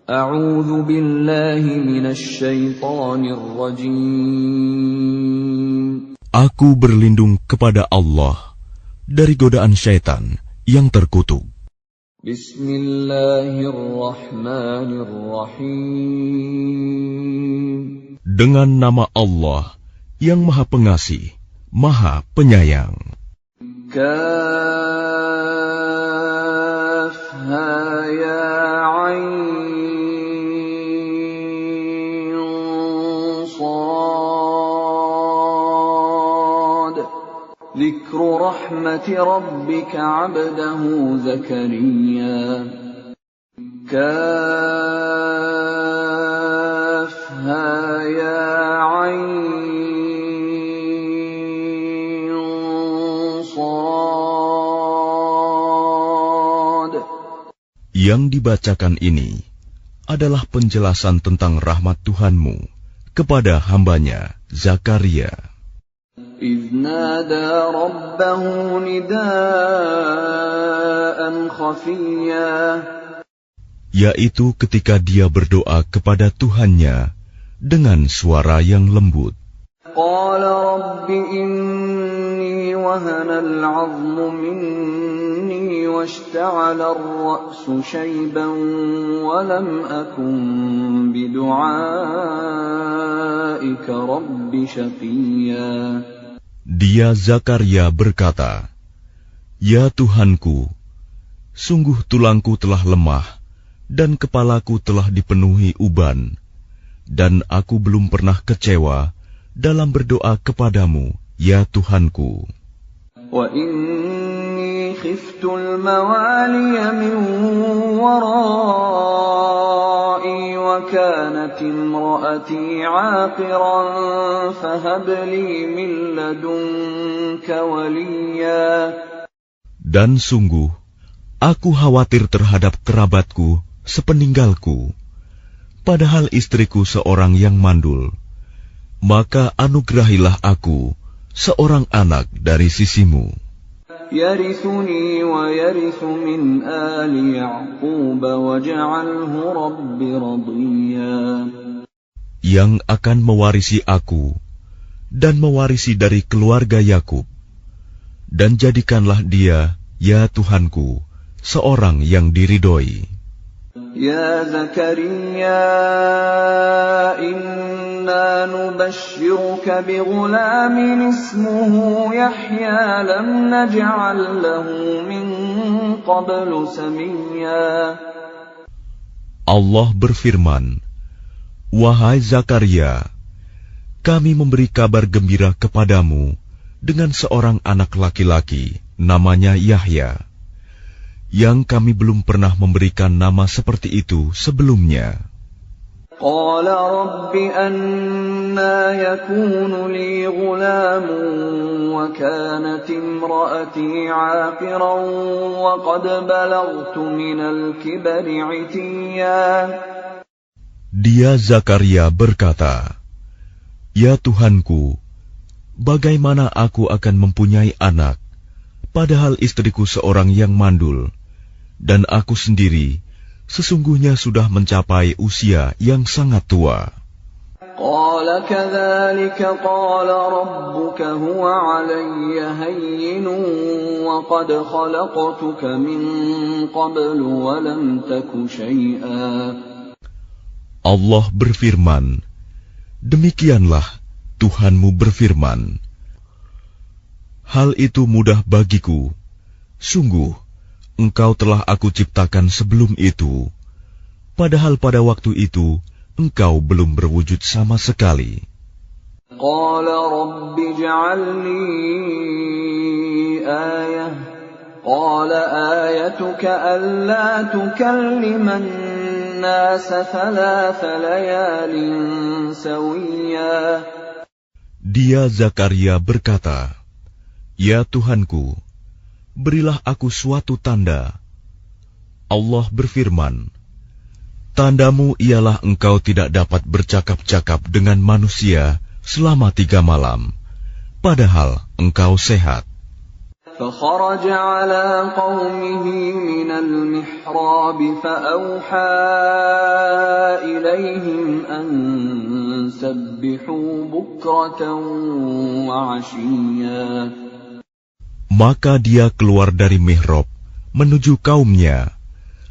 A'udzu billahi minasy syaithanir rajim. Aku berlindung kepada Allah dari godaan syaitan yang terkutuk. Bismillahirrahmanirrahim. Dengan nama Allah yang Maha Pengasih, Maha Penyayang. Kaf ha ya ain sad. Dzikru rahmati rabbika 'abdahu Zakariya. Kaf ha ya ain sad. Yang dibacakan ini adalah penjelasan tentang rahmat Tuhanmu kepada hambanya Zakaria. إذ نادى ربه نداء خفيا. Yaitu ketika dia berdoa kepada Tuhannya dengan suara yang lembut. قال رب إني وهن العظم مني واشتعل الرأس شيبا ولم أكن بدعائك رب شقيا. Dia Zakaria berkata, "Ya Tuhanku, sungguh tulangku telah lemah dan kepalaku telah dipenuhi uban, dan aku belum pernah kecewa dalam berdoa kepadamu, ya Tuhanku. Wa inni khiftul mawaliya min warai wa kanat imraati 'aqiran fahab li min ladunka waliya. Dan sungguh, aku khawatir terhadap kerabatku sepeninggalku, padahal istriku seorang yang mandul. Maka anugerahilah aku seorang anak dari sisimu, yarithuni wa yarithu min ali Ya'qub waj'alhu rabbi radiyya, yang akan mewarisi aku dan mewarisi dari keluarga Yakub, dan jadikanlah dia, ya Tuhanku, seorang yang diridhoi. Ya Zakaria, inna nubashshiruka bighulamin ismuhu Yahya lam naj'al lahu min qablu samiyya. Allah berfirman, "Wahai Zakaria, kami memberi kabar gembira kepadamu dengan seorang anak laki-laki, namanya Yahya, yang kami belum pernah memberikan nama seperti itu sebelumnya." Qala rabbi anna yakunu li ghulamun wa kanat imraati 'aqiran wa qad balaghtu minal kibri 'itiyya. Dia Zakaria berkata, "Ya Tuhanku, bagaimana aku akan mempunyai anak, padahal istriku seorang yang mandul, dan aku sendiri sesungguhnya sudah mencapai usia yang sangat tua." Qala kadzalika qala rabbuka huwa 'alayya hayyinun wa qad khalaqtuka min qablu wa lam taku syai'a. Allah berfirman, "Demikianlah Tuhanmu berfirman, hal itu mudah bagiku. Sungguh, engkau telah aku ciptakan sebelum itu, padahal pada waktu itu engkau belum berwujud sama sekali." Qala rabbi ij'al li ayah. Qala ayatuka alla tukallima an-nasa thalatha layalin sawiyya. Dia Zakaria berkata, "Ya Tuhanku, berilah aku suatu tanda." Allah berfirman, "Tandamu ialah engkau tidak dapat bercakap-cakap dengan manusia selama 3 malam, padahal engkau sehat." فخرج على قومه من المحراب فأوحى إليهم أن سبحوا بكرة وعشيا. Maka dia keluar dari mihrab menuju kaumnya,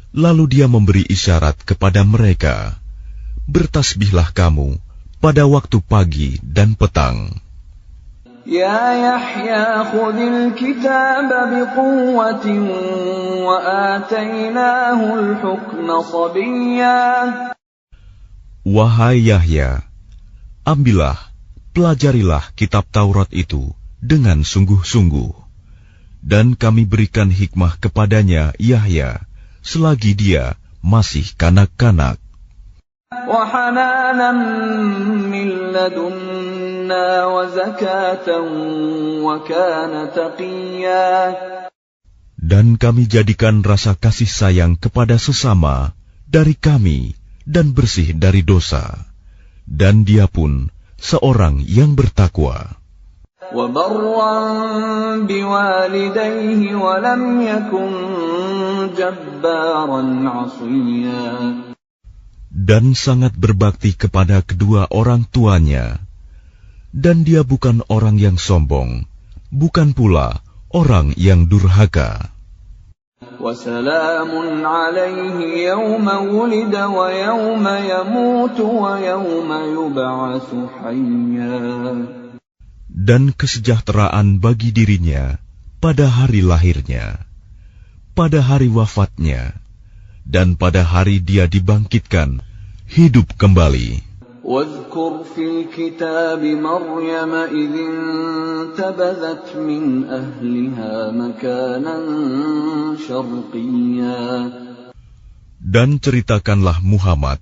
lalu dia memberi isyarat kepada mereka, bertasbihlah kamu pada waktu pagi dan petang. Ya Yahya khudil kitab biquwwatin wa atainahul hukma sabiyya. Wahai Yahya, ambillah, pelajarilah kitab Taurat itu dengan sungguh-sungguh, dan kami berikan hikmah kepadanya Yahya selagi dia masih kanak-kanak. Wa hananan min ladunna wa zakatan wa kana taqiyya. Dan kami jadikan rasa kasih sayang kepada sesama dari kami dan bersih dari dosa, dan dia pun seorang yang bertakwa. Wa barran biwalidayhi wa lam yakun jabbaran 'asiyya. Dan sangat berbakti kepada kedua orang tuanya, dan dia bukan orang yang sombong, bukan pula orang yang durhaka. وَسَلَامٌ عَلَيْهِ يَوْمَ وُلِدَ وَيَوْمَ يَمُوتُ وَيَوْمَ يُبْعَثُ حَيًّا. Dan kesejahteraan bagi dirinya pada hari lahirnya, pada hari wafatnya, dan pada hari dia dibangkitkan hidup kembali. واذكر في الكتاب مريم إذ انتبذت من أهلها مكانا شرقيا. Dan ceritakanlah Muhammad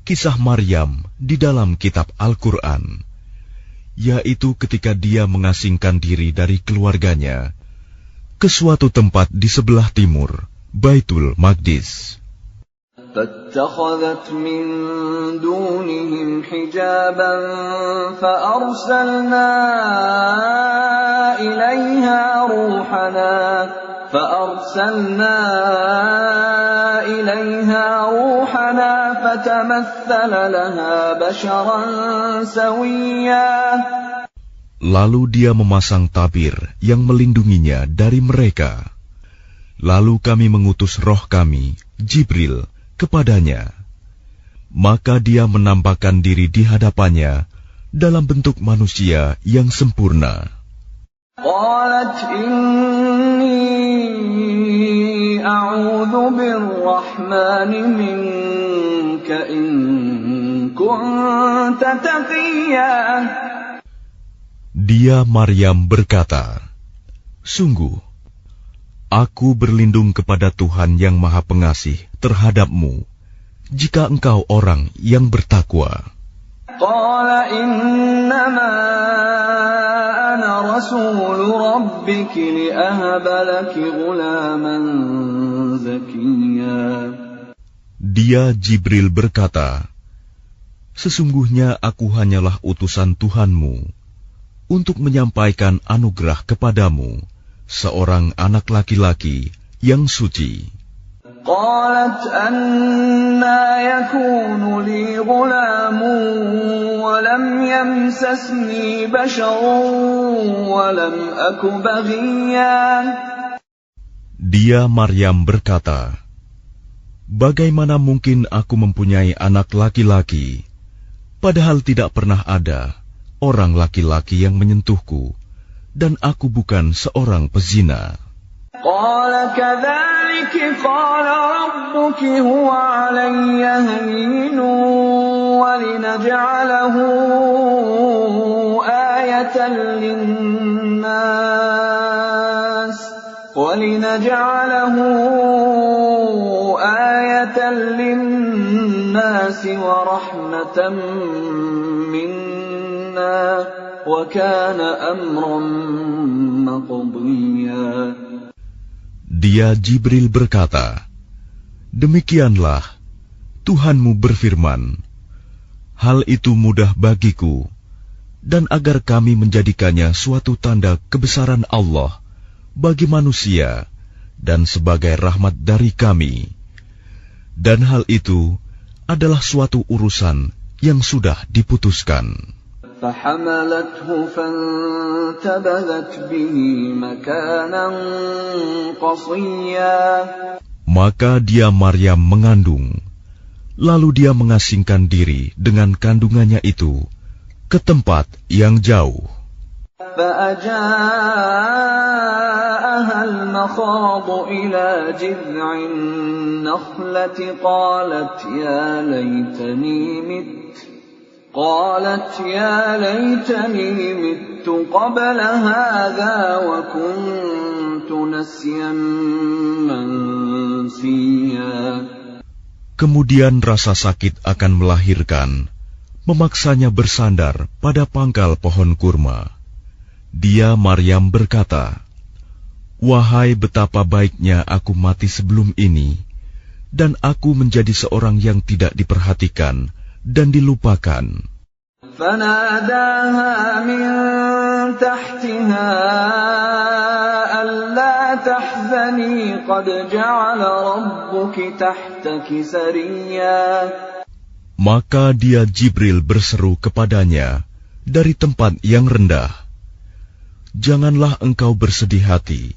kisah Maryam di dalam kitab Al-Quran, yaitu ketika dia mengasingkan diri dari keluarganya ke suatu tempat di sebelah timur Baitul Maqdis. فاتخذت من دونهم حجابا فأرسلنا إليها روحنا فتمثل لها بشرا سويا. Lalu dia memasang tabir yang melindunginya dari mereka. Lalu kami mengutus roh kami, Jibril, kepadanya. Maka dia menampakkan diri di hadapannya dalam bentuk manusia yang sempurna. Qalat inni a'udzu birrahmani minka in kunta taqiyyan. Dia Maryam berkata, sungguh, aku berlindung kepada Tuhan yang Maha Pengasih terhadapmu, jika engkau orang yang bertakwa. Qala innama ana rasulu rabbiki li'ahaba laki ghulaman zakiyya. Dia Jibril berkata, sesungguhnya aku hanyalah utusan Tuhanmu untuk menyampaikan anugerah kepadamu seorang anak laki-laki yang suci. Qalat anna yakunu li ghulamun wa lam yamsasni basharun wa lam aku baghiyan. Dia Maryam berkata, bagaimana mungkin aku mempunyai anak laki-laki, padahal tidak pernah ada orang laki-laki yang menyentuhku, dan aku bukan seorang pezina. Qala kadzalika qala rabbuki huwa 'alayya hayyinun wa linaj'alahu ayatan lin-nas wa rahmatan minna wa kana amran maqdiya. Dia Jibril berkata, demikianlah Tuhanmu berfirman, hal itu mudah bagiku, dan agar kami menjadikannya suatu tanda kebesaran Allah, bagi manusia dan sebagai rahmat dari kami. Dan hal itu adalah suatu urusan yang sudah diputuskan. فحملته فانتبذت به مكانا قصيا. Maka dia Maryam mengandung, lalu dia mengasingkan diri dengan kandungannya itu ke tempat yang jauh. فأجاءها المخاض إلى جذع النخلة قالت يا ليتني مت قبل هذا وكنت نسيا منسيا. Kemudian rasa sakit akan melahirkan memaksanya bersandar pada pangkal pohon kurma. Dia Maryam berkata, "Wahai betapa baiknya aku mati sebelum ini, dan aku menjadi seorang yang tidak diperhatikan dan dilupakan." فناداها من تحتها ألا تحزني قد جعل ربك تحتك سريا. Maka dia Jibril berseru kepadanya dari tempat yang rendah, "Janganlah engkau bersedih hati.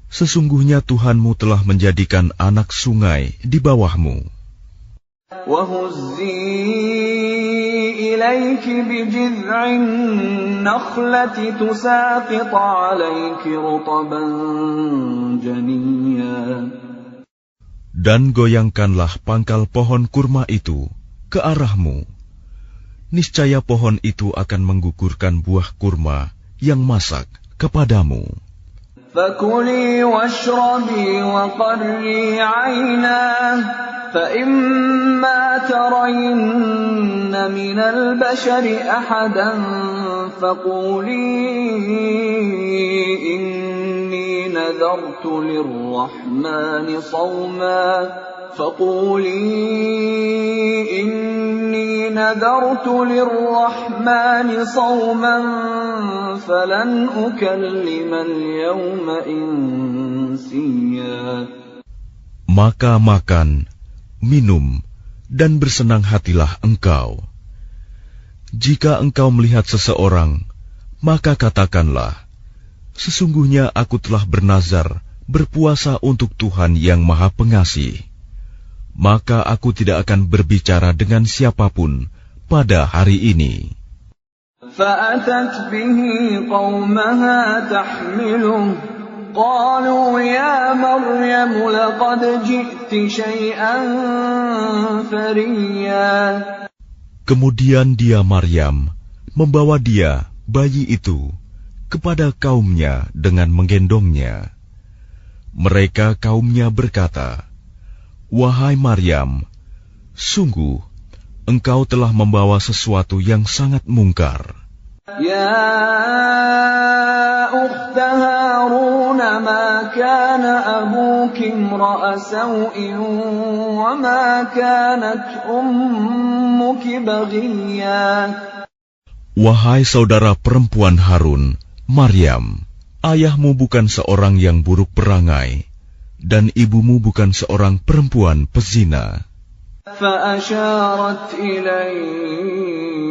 Sesungguhnya Tuhanmu telah menjadikan anak sungai di bawahmu." وَهُزِّي إِلَيْكِ بِجِذْعِ النَّخْلَةِ تُسَاقِطْ عَلَيْكِ رُطَبًا جَنِيًّا. Dan goyangkanlah pangkal pohon kurma itu ke arahmu. Niscaya pohon itu akan menggugurkan buah kurma yang masak kepadamu. فَكُلِي وَاشْرَبِي وَقَرِّي عَيْنًا فَإِمَّا تَرَيِنَّ مِنَ الْبَشَرِ أَحَدًا فَقُولِي إِنِّي نَذَرْتُ لِلرَّحْمَنِ صَوْمًا فَلَنْ أُكَلِّمَ الْيَوْمَ إِنسِيًّا. Maka makan, minum, dan bersenang hatilah engkau. Jika engkau melihat seseorang, maka katakanlah, "Sesungguhnya aku telah bernazar berpuasa untuk Tuhan yang Maha Pengasih. Maka aku tidak akan berbicara dengan siapapun pada hari ini." فَأَتَتْ بِهِ قَوْمَهَا تَحْمِلُهُ قَالُوا يَا مَرْيَمُ لَقَدْ جِئْتِ شَيْئًا فَرِيًّا. Kemudian dia Maryam membawa dia, bayi itu, kepada kaumnya dengan menggendongnya. Mereka kaumnya berkata, "Wahai Maryam, sungguh engkau telah membawa sesuatu yang sangat mungkar." يَا أُخْتَ هَارُونَ مَا كَانَ أَبُوكِ امْرَأَ سَوْءٍ وَمَا كَانَتْ أُمُّكِ بَغِيًّا. Wahai saudara perempuan Harun, Maryam, ayahmu bukan seorang yang buruk perangai, dan ibumu bukan seorang perempuan pezina. فَأَشَارَتْ إِلَيْهِ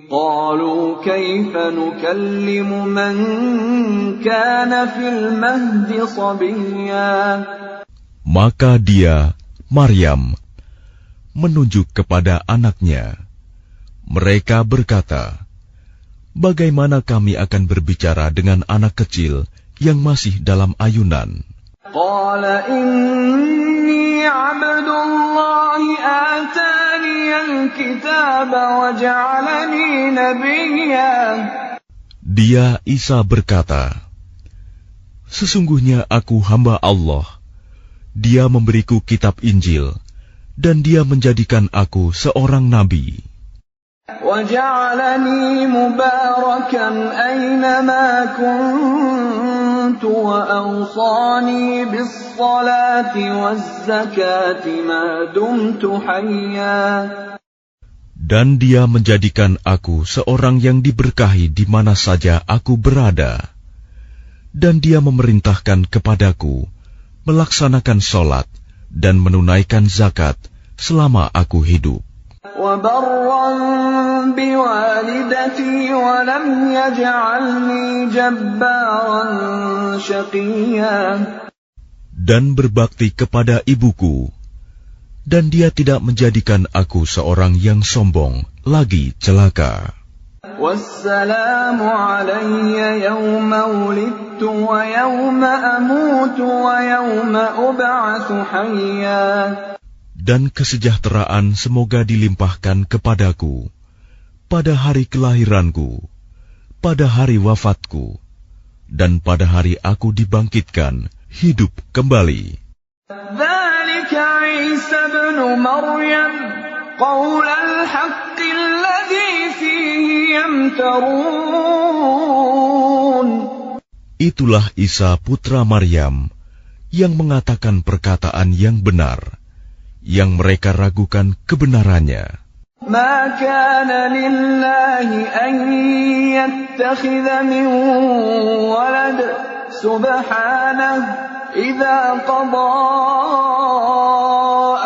قَالُوا كَيْفَ نُكَلِّمُ مَنْ كَانَ فِي الْمَهْدِ صَبِيًّا. Maka dia, Maryam, menunjuk kepada anaknya. Mereka berkata, "Bagaimana kami akan berbicara dengan anak kecil yang masih dalam ayunan?" قَالَ إِنِّي عَبْدُ اللَّهِ آتَانِيَ الْكِتَابَ وَجَعَلَنِي نَبِيًّا. Dia Isa berkata, "Sesungguhnya aku hamba Allah. Dia memberiku kitab Injil, dan dia menjadikan aku seorang nabi. وَجَعَلَنِي مُبَارَكًا أَيْنَمَا كُنتُ وَأَوْصَانِي بِالصَّلَاةِ وَالزَّكَاةِ مَا دُمْتُ حَيًّا. Dan dia menjadikan aku seorang yang diberkahi di mana saja aku berada. Dan dia memerintahkan kepadaku melaksanakan sholat dan menunaikan zakat selama aku hidup. وَبَرًّا بِوَالِدَتِي وَلَمْ يَجْعَلْنِي جَبَّارًا شَقِيًّا. Dan berbakti kepada ibuku, dan dia tidak menjadikan aku seorang yang sombong, lagi celaka. وَالسَّلَامُ عَلَيَّ يَوْمَ وُلِدتُّ وَيَوْمَ أَمُوتُ وَيَوْمَ أُبْعَثُ حَيًّا. Dan kesejahteraan semoga dilimpahkan kepadaku pada hari kelahiranku, pada hari wafatku, dan pada hari aku dibangkitkan hidup kembali. ذَلِكَ عِيسَى ابْنُ مَرْيَمَ قَوْلَ الْحَقِّ الَّذِي فِيهِ يَمْتَرُونَ. Itulah Isa putra Maryam yang mengatakan perkataan yang benar, yang mereka ragukan kebenarannya. مَا كَانَ لِلَّهِ أَن يَتَّخِذَ مِن وَلَدٍ سُبْحَانَهُ إِذَا قَضَىٰ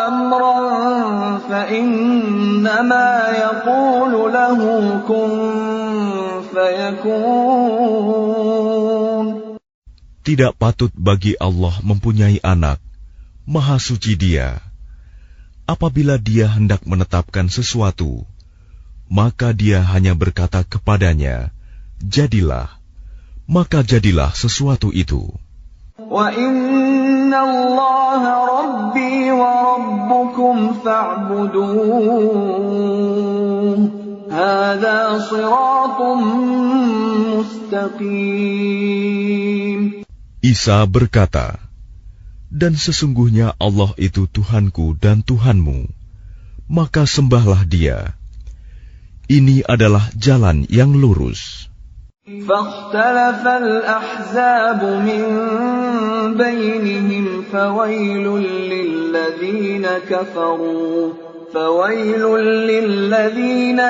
أَمْرًا فَإِنَّمَا يَقُولُ لَهُ كُن فَيَكُونُ. Tidak patut bagi Allah mempunyai anak, Maha Suci Dia. Apabila Dia hendak menetapkan sesuatu, maka Dia hanya berkata kepadanya, jadilah, maka jadilah sesuatu itu. وَإِنَّ اللَّهَ رَبِّي وَرَبُّكُمْ فَاعْبُدُوهُ هَذَا صِرَاطٌ مُسْتَقِيمٌ. Isa berkata, dan sesungguhnya Allah itu Tuhanku dan Tuhanmu, maka sembahlah Dia. Ini adalah jalan yang lurus. فَاخْتَلَفَ الْأَحْزَابُ مِنْ بَيْنِهِمْ فَوَيْلٌ لِلَّذِينَ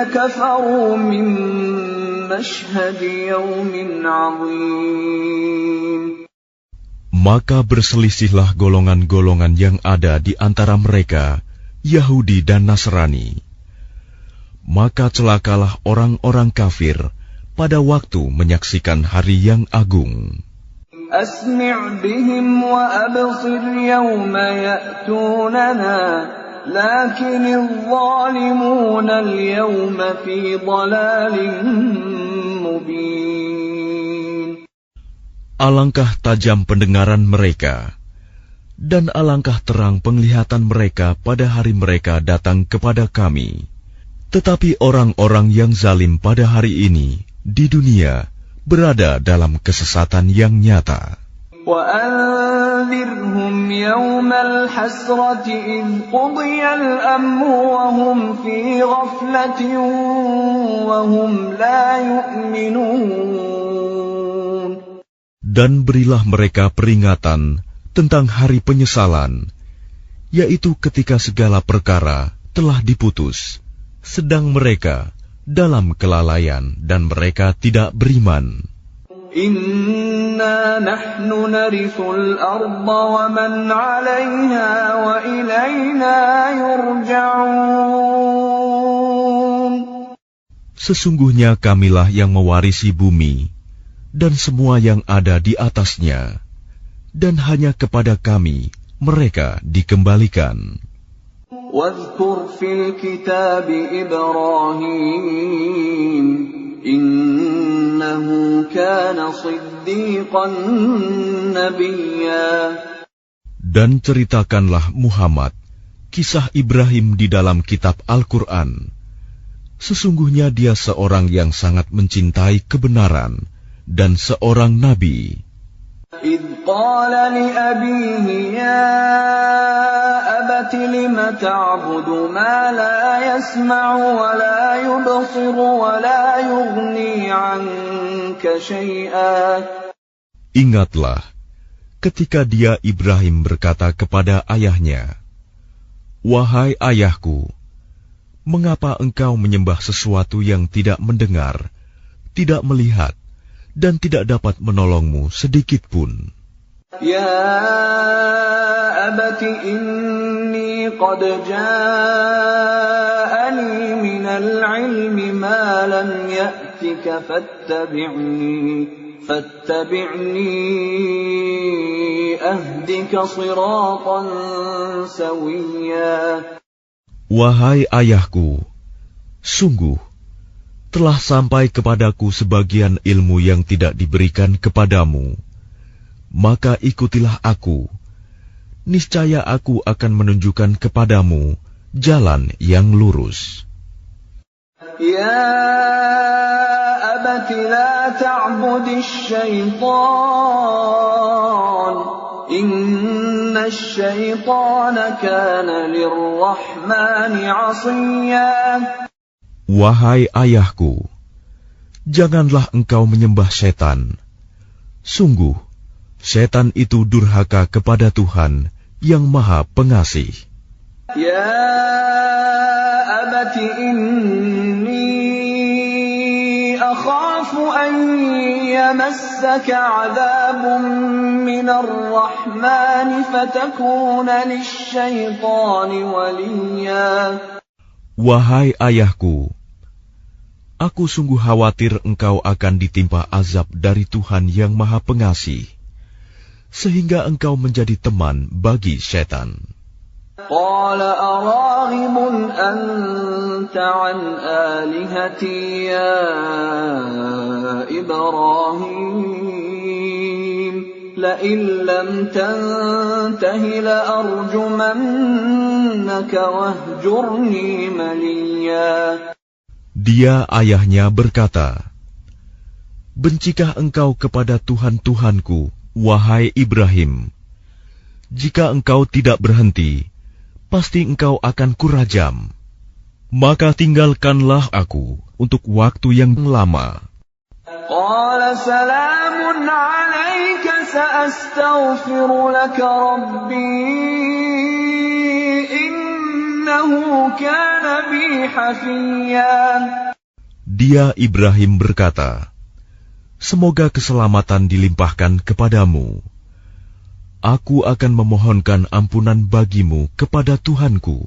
كَفَرُوا مِنْ مَشْهَدِ يَوْمٍ عَظِيمٍ. Maka berselisihlah golongan-golongan yang ada di antara mereka, Yahudi dan Nasrani. Maka celakalah orang-orang kafir pada waktu menyaksikan hari yang agung. أَسْمِعْ بِهِمْ وَأَبْصِرْ يَوْمَ يَأْتُونَنَا لَكِنِ الظَّالِمُونَ الْيَوْمَ فِي ضَلَالٍ مُبِينٍ. Alangkah tajam pendengaran mereka, dan alangkah terang penglihatan mereka pada hari mereka datang kepada kami. Tetapi orang-orang yang zalim pada hari ini, di dunia, berada dalam kesesatan yang nyata. وَأَنذِرْهُمْ يَوْمَ الْحَسْرَةِ إِذْ قُضِيَ الْأَمْرُ وَهُمْ فِي غَفْلَةٍ وَهُمْ لَا يُؤْمِنُونَ. Dan berilah mereka peringatan tentang hari penyesalan, yaitu ketika segala perkara telah diputus, sedang mereka dalam kelalaian dan mereka tidak beriman. Inna nahnu narithul arda wa man 'alayha wa ilayna yurja'un. Sesungguhnya kamilah yang mewarisi bumi dan semua yang ada di atasnya, dan hanya kepada kami mereka dikembalikan. واذكر في الكتاب إبراهيم إنه كان صديقا نبيا. Dan ceritakanlah Muhammad kisah Ibrahim di dalam kitab Al-Quran. Sesungguhnya dia seorang yang sangat mencintai kebenaran dan seorang nabi. إذ قال لأبيه يا أبت لم تعبد ما لا يسمع ولا يبصر ولا يغني عنك شيئا. Ingatlah ketika dia Ibrahim berkata kepada ayahnya, "Wahai ayahku, mengapa engkau menyembah sesuatu yang tidak mendengar, tidak melihat, dan tidak dapat menolongmu sedikit pun. Ya abati inni qad ja'ani minal ilmi ma lam ya'tika fattabi'ni ahdika siratan sawiyya. Wahai ayahku, sungguh telah sampai kepadaku sebagian ilmu yang tidak diberikan kepadamu. Maka ikutilah aku, niscaya aku akan menunjukkan kepadamu jalan yang lurus. Ya abati la ta'budis syaitan, inna syaitana kana lirrahmani 'asiyya. Wahai ayahku, janganlah engkau menyembah setan. Sungguh, setan itu durhaka kepada Tuhan yang Maha Pengasih. Ya abati inni akhafu an yamassaka 'adzabun minar rahmani fatakuna lisyaitani waliyya. Wahai ayahku, aku sungguh khawatir engkau akan ditimpa azab dari Tuhan yang Maha Pengasih, sehingga engkau menjadi teman bagi setan. Qala araghibun anta an alihati ya Ibrahim, لئن لم تنته لأرجمنك واهجرني مليا. Dia ayahnya berkata, bencikah engkau kepada Tuhan-Tuhanku, wahai Ibrahim? Jika engkau tidak berhenti, pasti engkau akan kurajam. Maka tinggalkanlah aku untuk waktu yang lama. Qala salamun alayka sa'astaghfiru laka rabbi innahu kana bi hafiyya. Dia Ibrahim berkata, semoga keselamatan dilimpahkan kepadamu. Aku akan memohonkan ampunan bagimu kepada Tuhanku.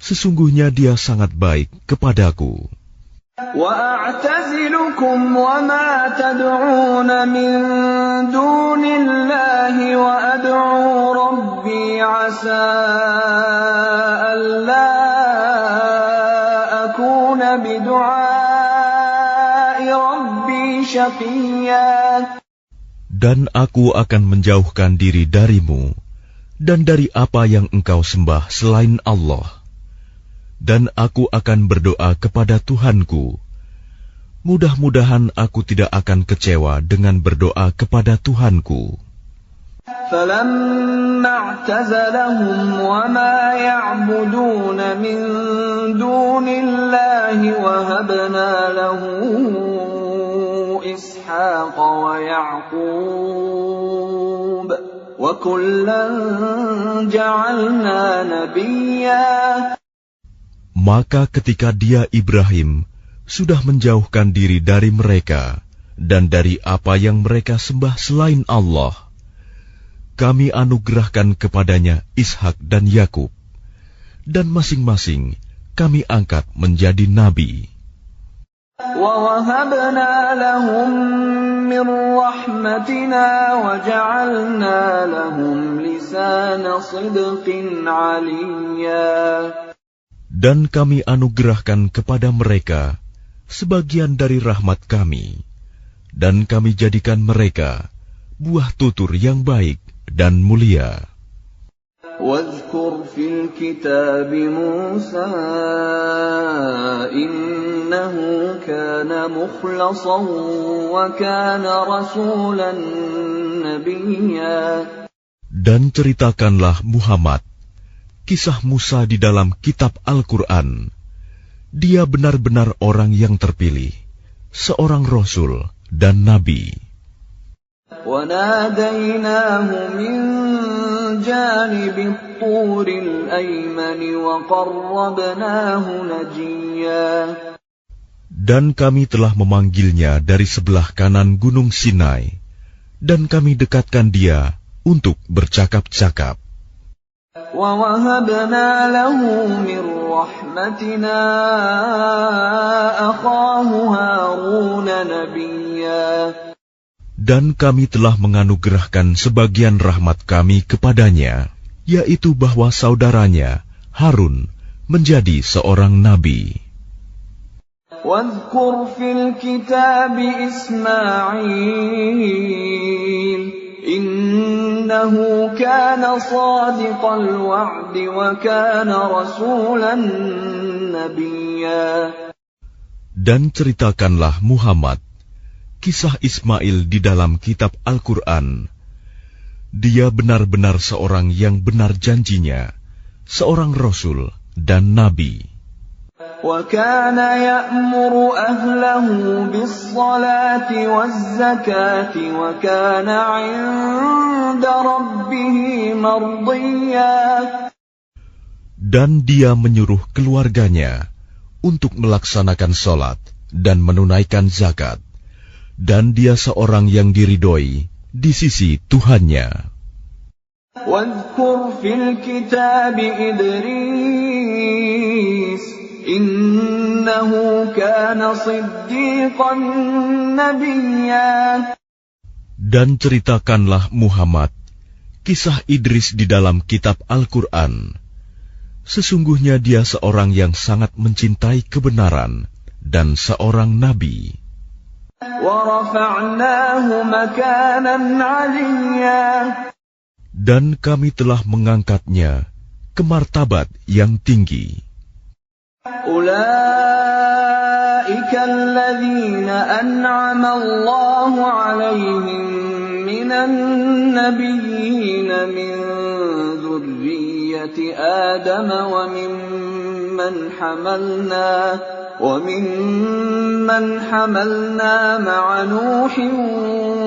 Sesungguhnya dia sangat baik kepadaku. وَأَعْتَزِلُكُمْ وَمَا تَدْعُونَ مِن دُونِ اللَّهِ وَأَدْعُو رَبِّي عَسَىٰ أَلَّا أَكُونَ بِدُعَاءِ رَبِّي شَقِيًّا. Dan aku akan menjauhkan diri darimu dan dari apa yang engkau sembah selain Allah. Dan aku akan berdoa kepada Tuhanku. Mudah-mudahan aku tidak akan kecewa dengan berdoa kepada Tuhanku. فَلَمَّا اعْتَزَلَهُمْ وَمَا يَعْبُدُونَ مِن دُونِ اللَّهِ وَهَبْنَا لَهُ إِسْحَاقَ وَيَعْقُوبَ وَكُلًّا جَعَلْنَا نَبِيًّا. Maka ketika dia Ibrahim sudah menjauhkan diri dari mereka dan dari apa yang mereka sembah selain Allah, kami anugerahkan kepadanya Ishak dan Yakub, dan masing-masing kami angkat menjadi nabi. وَوَهَبْنَا لَهُم مِّن رَّحْمَتِنَا وَجَعَلْنَا لَهُمْ لِسَانَ صِدْقٍ عَلِيًّا. Dan kami anugerahkan kepada mereka sebagian dari rahmat kami, dan kami jadikan mereka buah tutur yang baik dan mulia. وَاذْكُرْ فِي الْكِتَابِ مُوسَىٰ إِنَّهُ كَانَ مُخْلَصًا وَكَانَ رَسُولًا نَبِيًّا. Dan ceritakanlah Muhammad kisah Musa di dalam kitab Al-Quran. Dia benar-benar orang yang terpilih, seorang Rasul dan Nabi. وَنَادَيْنَاهُ مِن جَانِبِ الطُّورِ الْأَيْمَنِ وَقَرَّبْنَاهُ نَجِيًّا. Dan kami telah memanggilnya dari sebelah kanan gunung Sinai, dan kami dekatkan dia untuk bercakap-cakap. وَوَهَبْنَا لَهُ مِنْ رَحْمَتِنَا أَخَاهُ هَارُونَ نَبِيًّا. Dan kami telah menganugerahkan sebagian rahmat kami kepadanya, yaitu bahwa saudaranya Harun menjadi seorang nabi. وَاذْكُرْ فِي الْكِتَابِ إِسْمَاعِيلَ إِنَّهُ كَانَ صَادِقَ الْوَعْدِ وَكَانَ رَسُولًا نَبِيًّا. Dan ceritakanlah Muhammad kisah Ismail di dalam kitab Al-Quran. Dia benar-benar seorang yang benar janjinya, seorang Rasul dan Nabi. وَكَانَ يَأْمُرُ أَهْلَهُ بِالصَّلَاةِ وَالزَّكَاةِ وَكَانَ عِندَ رَبِّهِ مَرْضِيًّا. Dan dia menyuruh keluarganya untuk melaksanakan sholat dan menunaikan zakat. Dan dia seorang yang diridhoi di sisi Tuhannya. وَاذْكُرْ فِي الْكِتَابِ إِدْرِيسَ إِنَّهُ كَانَ صِدِّيقًا نَبِيًّا. Dan ceritakanlah Muhammad kisah Idris di dalam kitab Al-Quran. Sesungguhnya dia seorang yang sangat mencintai kebenaran dan seorang nabi. وَرَفَعْنَاهُ مَكَانًا عَلِيًّا. Dan kami telah mengangkatnya ke martabat yang tinggi. أُولَئِكَ الَّذِينَ أَنْعَمَ اللَّهُ عَلَيْهِمْ مِنَ النَّبِيِّينَ مِنْ ذُرِّيَّةِ آدَمَ وَمِمَّنْ حَمَلْنَا مَعَ نُوحٍ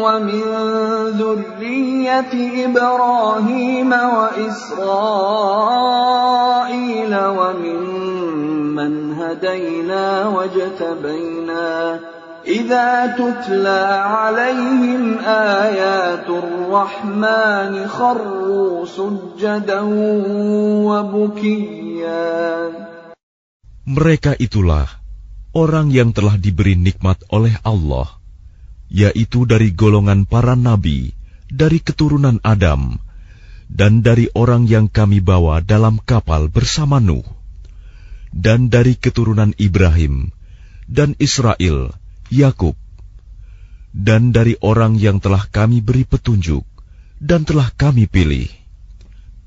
وَمِنْ ذُرِّيَّةِ إِبْرَاهِيمَ وَإِسْرَائِيلَ وَمِمَّنْ هَدَيْنَا وَاجْتَبَيْنَا إِذَا تُتْلَى عَلَيْهِمْ آيَاتُ الرَّحْمَنِ خَرُّوا سُجَّدًا وَبُكِيًّا. Mereka itulah orang yang telah diberi nikmat oleh Allah, yaitu dari golongan para nabi, dari keturunan Adam, dan dari orang yang kami bawa dalam kapal bersama Nuh, dan dari keturunan Ibrahim, dan Israel, Yakub, dan dari orang yang telah kami beri petunjuk, dan telah kami pilih.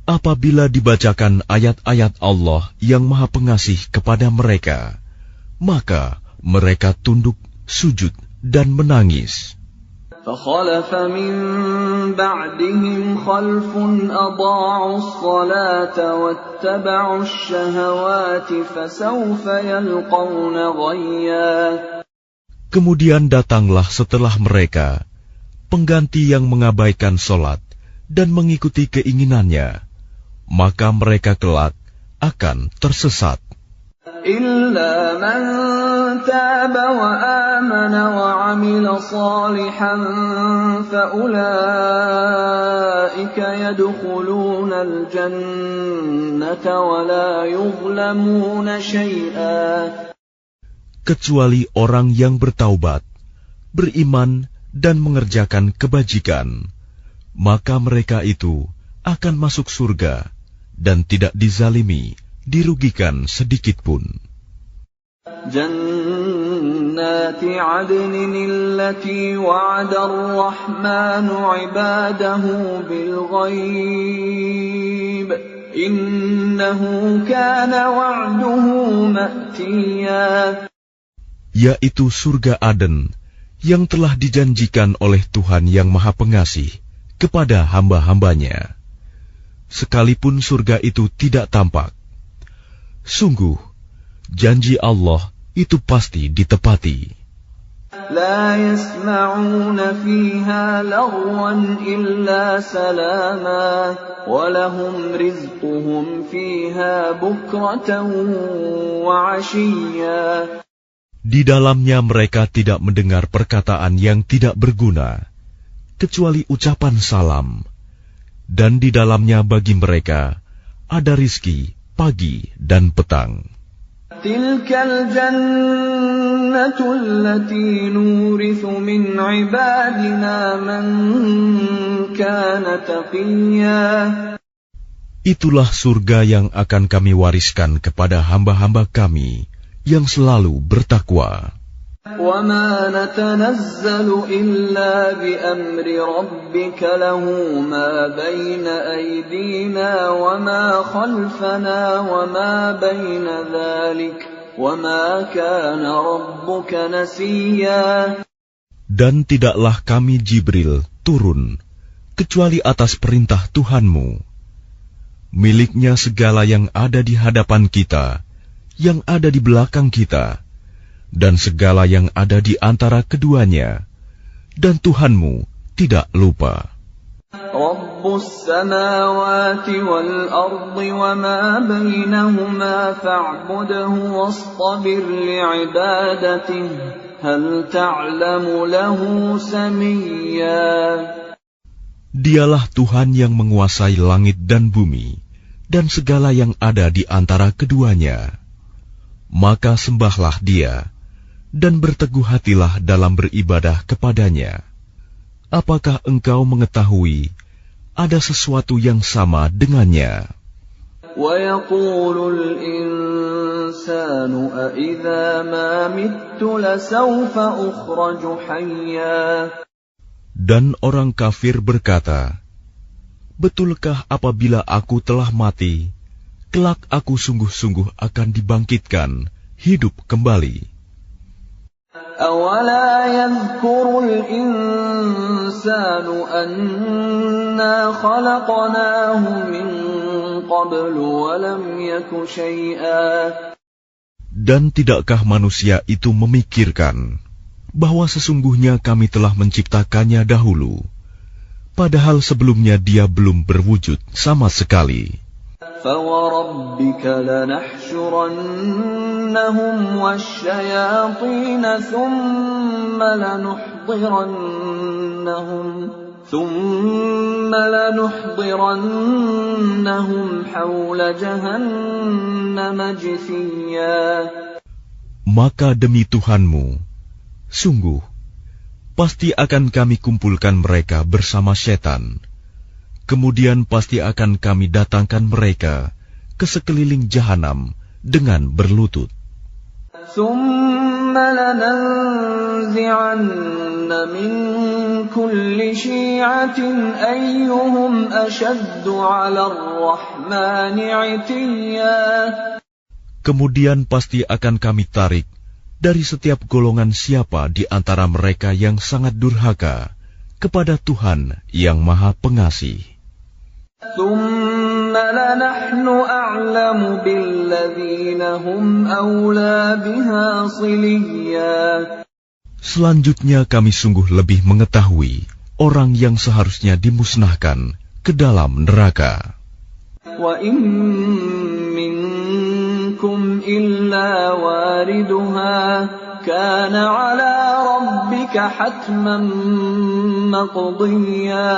Apabila dibacakan ayat-ayat Allah yang Maha Pengasih kepada mereka, maka mereka tunduk, sujud, dan menangis. فَخَلَفَ مِن بَعْدِهِمْ خَلْفٌ أَضَاعُوا الصَّلَاةَ وَاتَّبَعُوا الشَّهَوَاتِ فَسَوْفَ يَلْقَوْنَ غَيًّا. Kemudian datanglah setelah mereka pengganti yang mengabaikan solat dan mengikuti keinginannya, maka mereka kelak akan tersesat. إِلَّا مَن تَابَ وَآمَنَ وَعَمِلَ صَالِحًا فَأُولَئِكَ يَدْخُلُونَ الْجَنَّةَ وَلَا يُظْلَمُونَ شَيْئًا. Kecuali orang yang bertaubat, beriman, dan mengerjakan kebajikan, maka mereka itu akan masuk surga dan tidak dizalimi, dirugikan sedikitpun. جَنَّاتِ عَدْنٍ الَّتِي وَعَدَ الرَّحْمَنُ عِبَادَهُ بِالْغَيْبِ إِنَّهُ كَانَ وَعْدُهُ مَأْتِيًّا. Yaitu surga Aden yang telah dijanjikan oleh Tuhan yang Maha Pengasih kepada hamba-hambanya. Sekalipun surga itu tidak tampak, sungguh janji Allah itu pasti ditepati. لا يسمعون فيها لغوا إلا سلاما ولهم رزقهم فيها بكرة وعشيا. Di dalamnya mereka tidak mendengar perkataan yang tidak berguna, kecuali ucapan salam, dan di dalamnya bagi mereka ada rizki pagi dan petang. Tilkal jannatu allati nurithu min ibadina man kana taqiyya. Itulah surga yang akan kami wariskan kepada hamba-hamba kami yang selalu bertakwa. وَمَا نَتَنَزَّلُ إِلَّا بِأَمْرِ رَبِّكَ لَهُ مَا بَيْنَ أَيْدِينَا وَمَا خَلْفَنَا وَمَا بَيْنَ ذَلِكَ وَمَا كَانَ رَبُّكَ نَسِيًّا. Dan tidaklah kami Jibril turun kecuali atas perintah Tuhanmu. Miliknya segala yang ada di hadapan kita, yang ada di belakang kita, dan segala yang ada di antara keduanya, dan Tuhanmu tidak lupa. Rabbus samawati wal ardi wa ma bainahuma fa'budhu wastabir li'ibadatihi hal ta'lamu lahu samiyya. Dialah Tuhan yang menguasai langit dan bumi, dan segala yang ada di antara keduanya. Maka sembahlah Dia, dan berteguh hatilah dalam beribadah kepadanya. Apakah engkau mengetahui ada sesuatu yang sama dengannya? وَيَقُولُ الْإِنسَانُ أَإِذَا مَا مِتُّ لَسَوْفَ أُخْرَجُ حَيًّا. Dan orang kafir berkata, betulkah apabila aku telah mati, kelak aku sungguh-sungguh akan dibangkitkan, hidup kembali. أَوَلَا يَذْكُرُ الْإِنسَانُ أَنَّا خَلَقْنَاهُ مِنْ قَبْلُ وَلَمْ يَكُ شَيْئًا. Dan tidakkah manusia itu memikirkan bahwa sesungguhnya kami telah menciptakannya dahulu, padahal sebelumnya dia belum berwujud sama sekali. فَوَرَبِّكَ لَنَحْشُرَنَّهُمْ وَالشَّيَاطِينَ ثُمَّ لَنُحْضِرَنَّهُمْ حَوْلَ جَهَنَّمَ جِثِيًّا. Maka demi Tuhanmu, sungguh, pasti akan kami kumpulkan mereka bersama setan. Kemudian pasti akan kami datangkan mereka ke sekeliling jahanam dengan berlutut. ثُمَّ لَنَنزِعَنَّ مِنْ كُلِّ شِيعَةٍ أَيُّهُمْ أَشَدُّ عَلَى الرَّحْمَنِ عِتِيًّا. Kemudian pasti akan kami tarik dari setiap golongan siapa di antara mereka yang sangat durhaka kepada Tuhan yang Maha Pengasih. ثُمَّ لَنَحْنُ أَعْلَمُ بِالَّذِينَ هُمْ أَوْلَى بِهَا صِلِيًّا. Selanjutnya kami sungguh lebih mengetahui orang yang seharusnya dimusnahkan ke dalam neraka. وَإِن مِّنكُمْ إِلَّا وَارِدُهَا كَانَ عَلَى رَبِّكَ حَتْمًا مَّقْضِيًّا.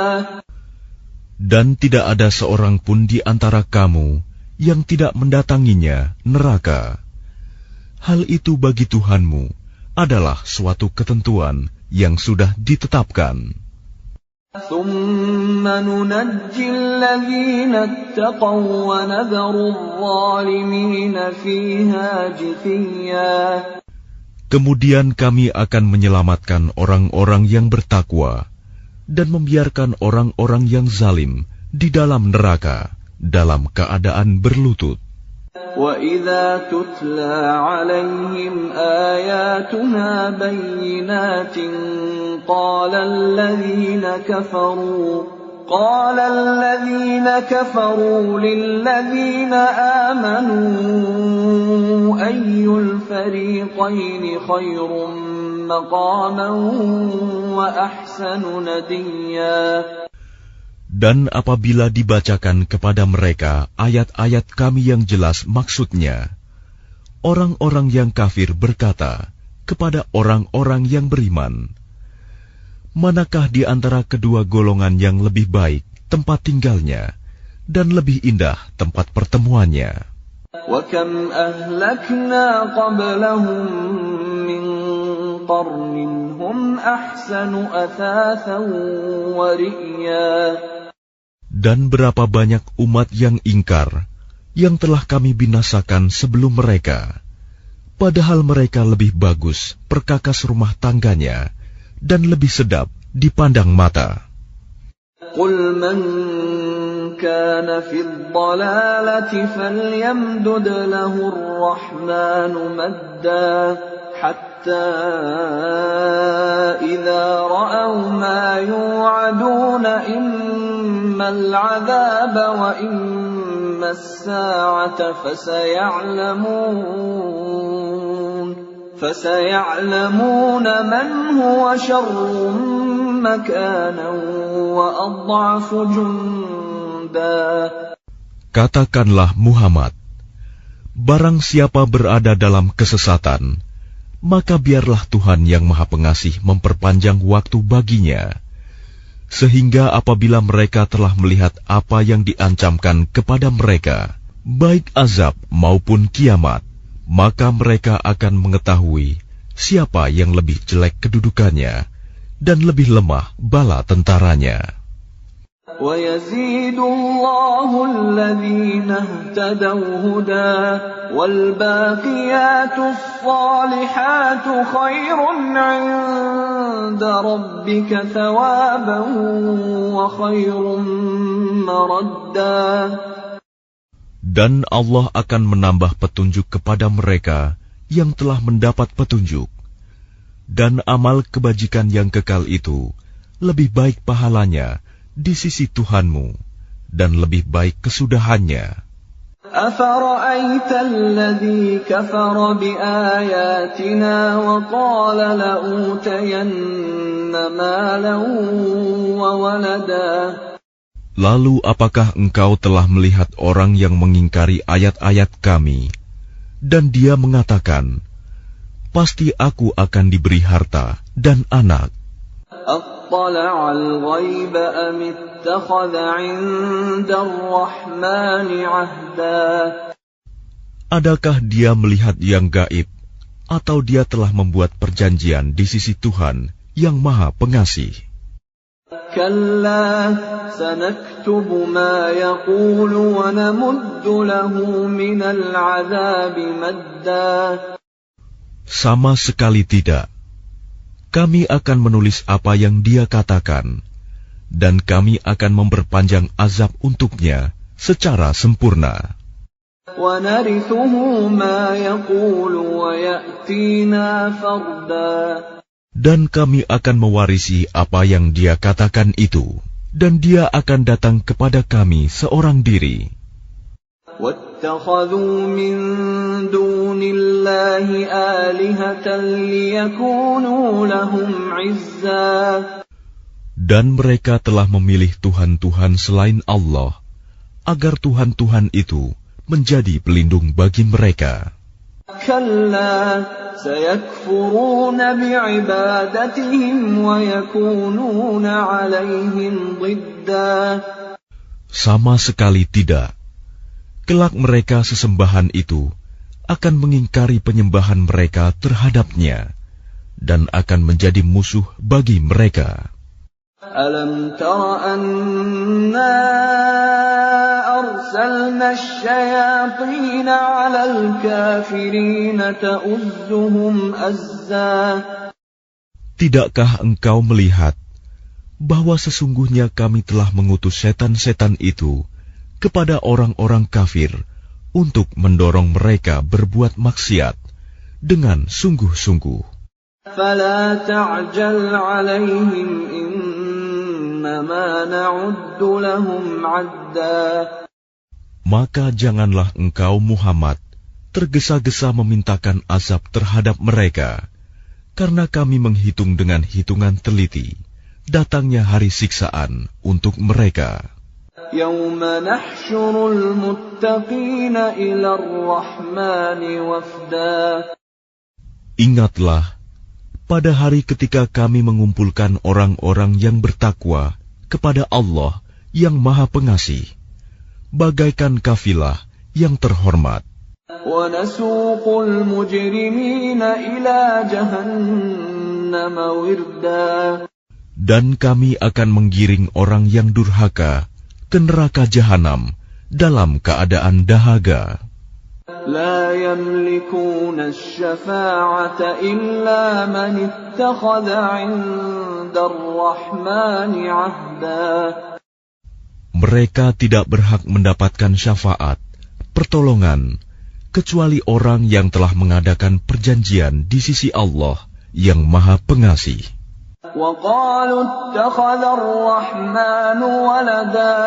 Dan tidak ada seorang pun di antara kamu yang tidak mendatanginya neraka. Hal itu bagi Tuhanmu adalah suatu ketentuan yang sudah ditetapkan. ثُمَّ نُنَجِّي الَّذِينَ اتَّقَوْا وَنَذَرُ الظَّالِمِينَ فِيهَا جِثِيًّا. Kemudian kami akan menyelamatkan orang-orang yang bertakwa dan membiarkan orang-orang yang zalim di dalam neraka dalam keadaan berlutut. وَإِذَا تُتْلَى عَلَيْهِمْ آيَاتُنَا بَيِّنَاتٍ قَالَ الَّذِينَ كَفَرُوا لِلَّذِينَ آمَنُوا أَيُّ الْفَرِيقَيْنِ خَيْرٌ مَّقَامًا وَأَحْسَنُ نَدِيًّا. Dan apabila dibacakan kepada mereka ayat-ayat kami yang jelas maksudnya, orang-orang yang kafir berkata, kepada orang-orang yang beriman. Manakah di antara kedua golongan yang lebih baik tempat tinggalnya dan lebih indah tempat pertemuannya? وَكَمْ أَهْلَكْنَا قَبْلَهُمْ مِنْ قَرْنٍ هُمْ أَحْسَنُ أَثَاثًا وَرِئْيًا. Dan berapa banyak umat yang ingkar yang telah kami binasakan sebelum mereka, padahal mereka lebih bagus perkakas rumah tangganya dan lebih sedap dipandang mata. قُلْ مَنْ كَانَ فِي الضَّلَالَةِ فَلْيَمْدُدْ لَهُ الرَّحْمَنُ مَدًّا حَتَّى إِذَا رَأَوْا مَا يُوعَدُونَ إِمَّا الْعَذَابَ وَإِمَّا السَّاعَةَ فَسَيَعْلَمُونَ مَنْ هُوَ شَرٌّ مَكَانًا وَأَضْعَفُ جُنْدًا. Katakanlah Muhammad, barang siapa berada dalam kesesatan, maka biarlah Tuhan yang Maha Pengasih memperpanjang waktu baginya, sehingga apabila mereka telah melihat apa yang diancamkan kepada mereka, baik azab maupun kiamat, maka mereka akan mengetahui siapa yang lebih jelek kedudukannya dan lebih lemah bala tentaranya. وَيَزِيدُ اللَّهُ الَّذِينَ اهْتَدَوْا هُدًى وَالْبَاقِيَاتُ الصَّالِحَاتُ خَيْرٌ عِندَ رَبِّكَ ثَوَابًا وَخَيْرٌ مَّرَدًّا. Dan Allah akan menambah petunjuk kepada mereka yang telah mendapat petunjuk. Dan amal kebajikan yang kekal itu lebih baik pahalanya di sisi Tuhanmu dan lebih baik kesudahannya. أَفَرَأَيْتَ الَّذِي كَفَرَ بِآيَاتِنَا وَقَالَ لَأُوتَيَنَّ مَالًا وَوَلَدًا. Lalu apakah engkau telah melihat orang yang mengingkari ayat-ayat kami, dan dia mengatakan, pasti aku akan diberi harta dan anak. أَطَّلَعَ الْغَيْبَ أَمِ اتَّخَذَ عِندَ الرَّحْمَنِ عَهْدًا. Adakah dia melihat yang gaib, atau dia telah membuat perjanjian di sisi Tuhan yang Maha Pengasih? كَلَّا سَنَكْتُبُ مَا يَقُولُ وَنَمُدُّ لَهُ مِنَ الْعَذَابِ مَدًّا. Sama sekali tidak. Kami akan menulis apa yang dia katakan, dan kami akan memperpanjang azab untuknya secara sempurna. وَنَرِثُهُ مَا يَقُولُ وَيَأْتِينَا فَرْدًا. Dan kami akan mewarisi apa yang dia katakan itu, dan dia akan datang kepada kami seorang diri. وَاتَّخَذُوا مِن دُونِ اللَّهِ آلِهَةً لِيَكُونُوا لَهُمْ عِزًّا. Dan mereka telah memilih Tuhan-Tuhan selain Allah, agar Tuhan-Tuhan itu menjadi pelindung bagi mereka. كَلَّا سَيَكْفُرُونَ بِعِبَادَتِهِمْ وَيَكُونُونَ عَلَيْهِمْ ضِدًّا. Sama sekali tidak. Kelak mereka sesembahan itu akan mengingkari penyembahan mereka terhadapnya dan akan menjadi musuh bagi mereka. أَلَمْ تَرَ أَنَّا أَرْسَلْنَا الشَّيَاطِينَ عَلَى الْكَافِرِينَ تَؤُزُّهُمْ أَزًّا. Tidakkah engkau melihat bahwa sesungguhnya kami telah mengutus setan-setan itu kepada orang-orang kafir untuk mendorong mereka berbuat maksiat dengan sungguh-sungguh. فَلَا تَعْجَلْ عَلَيْهِمْ إِنَّمَا نَعُدُّ لَهُمْ عَدًّا. Maka janganlah engkau Muhammad tergesa-gesa memintakan azab terhadap mereka, karena kami menghitung dengan hitungan teliti datangnya hari siksaan untuk mereka. يَوْمَ نَحْشُرُ الْمُتَّقِينَ إِلَى الرَّحْمَنِ وَفْدًا. Ingatlah pada hari ketika kami mengumpulkan orang-orang yang bertakwa kepada Allah yang Maha Pengasih, bagaikan kafilah yang terhormat. وَنَسُوقُ الْمُجْرِمِينَ إِلَى جَهَنَّمَ وِرْدًا. Dan kami akan menggiring orang yang durhaka ke neraka jahanam dalam keadaan dahaga. لَا يَمْلِكُونَ الشَّفَاعَةَ إِلَّا مَنِ اتَّخَذَ عِندَ الرَّحْمَنِ عَهْدًا. Mereka tidak berhak mendapatkan syafaat, pertolongan, kecuali orang yang telah mengadakan perjanjian di sisi Allah yang Maha Pengasih. وَقَالُوا اتَّخَذَ الرَّحْمَنُ وَلَدًا.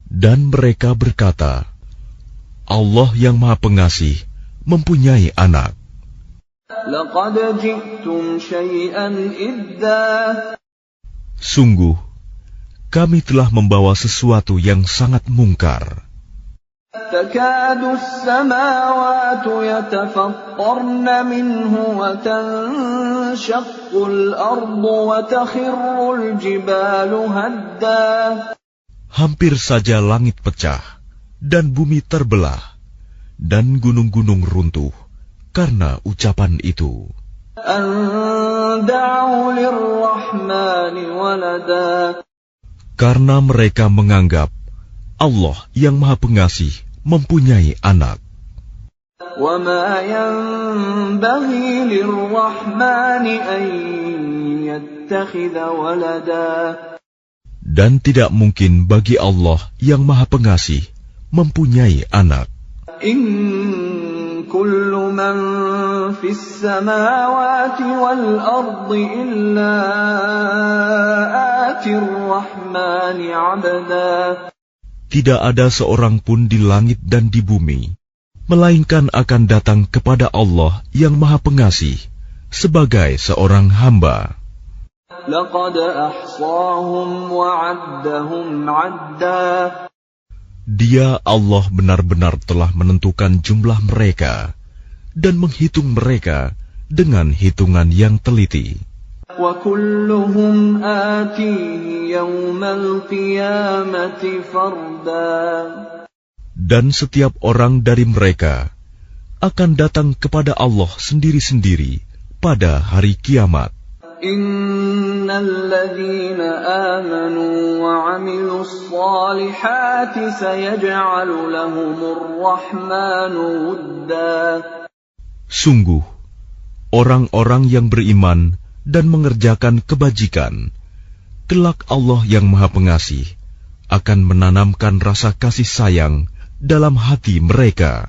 Dan mereka berkata, Allah yang Maha Pengasih mempunyai anak. لَقَدْ جِئْتُمْ شَيْئًا إِدًّا. Sungguh, kami telah membawa sesuatu yang sangat mungkar. تَكَادُ السَّمَاوَاتُ يَتَفَطَّرْنَ مِنْهُ وَتَنشَقُّ الْأَرْضُ وَتَخِرُّ الْجِبَالُ هَدًّا. Hampir saja langit pecah dan bumi terbelah dan gunung-gunung runtuh karena ucapan itu. أَن دَعَوْا لِلرَّحْمَنِ وَلَدًا. Karena mereka menganggap Allah yang Maha Pengasih mempunyai anak. وَمَا يَنبَغِي لِلرَّحْمَنِ أَن يَتَّخِذَ وَلَدًا. Dan tidak mungkin bagi Allah yang Maha Pengasih mempunyai anak. إِن كُلُّ مَن فِي السَّمَاوَاتِ وَالْأَرْضِ إِلَّا آتِي الرَّحْمَنِ عَبْدًا. Tidak ada seorang pun di langit dan di bumi, melainkan akan datang kepada Allah yang Maha Pengasih sebagai seorang hamba. لَقَدْ أَحْصَاهُمْ وَعَدَّهُمْ عَدًّا. Dia Allah benar-benar telah menentukan jumlah mereka dan menghitung mereka dengan hitungan yang teliti. وَكُلُّهُمْ آتِيهِ يَوْمَ الْقِيَامَةِ فَرْدًا. Dan setiap orang dari mereka akan datang kepada Allah sendiri-sendiri pada hari kiamat. إِنَّ الَّذِينَ آمَنُوا وَعَمِلُوا الصَّالِحَاتِ سَيَجْعَلُ لَهُمُ الرَّحْمَنُ وُدًّا. Sungguh, orang-orang yang beriman dan mengerjakan kebajikan, kelak Allah yang Maha Pengasih akan menanamkan rasa kasih sayang dalam hati mereka.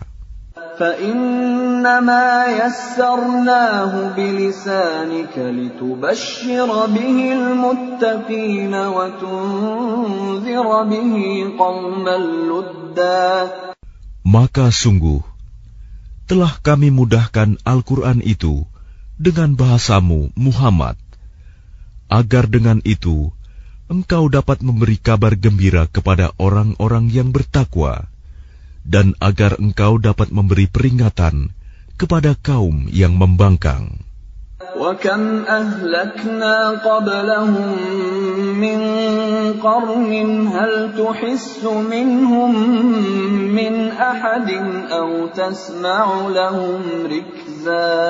فَإِنَّمَا يَسَّرْنَاهُ بِلِسَانِكَ لِتُبَشِّرَ بِهِ الْمُتَّقِينَ وَتُنذِرَ بِهِ قَوْمًا لُدًّا. Maka sungguh, telah kami mudahkan Al-Quran itu dengan bahasamu, Muhammad, agar dengan itu engkau dapat memberi kabar gembira kepada orang-orang yang bertakwa, dan agar engkau dapat memberi peringatan kepada kaum yang membangkang. وَكَمْ أَهْلَكْنَا قَبْلَهُمْ مِنْ قَرْنٍ هَلْ تُحِسُّ مِنْهُمْ مِنْ أَحَدٍ أَوْ تَسْمَعُ لَهُمْ رِكْزًا.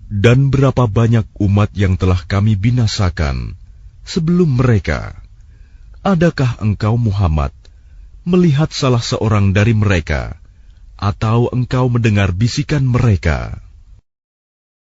Dan berapa banyak umat yang telah kami binasakan sebelum mereka. Adakah engkau Muhammad melihat salah seorang dari mereka, atau engkau mendengar bisikan mereka?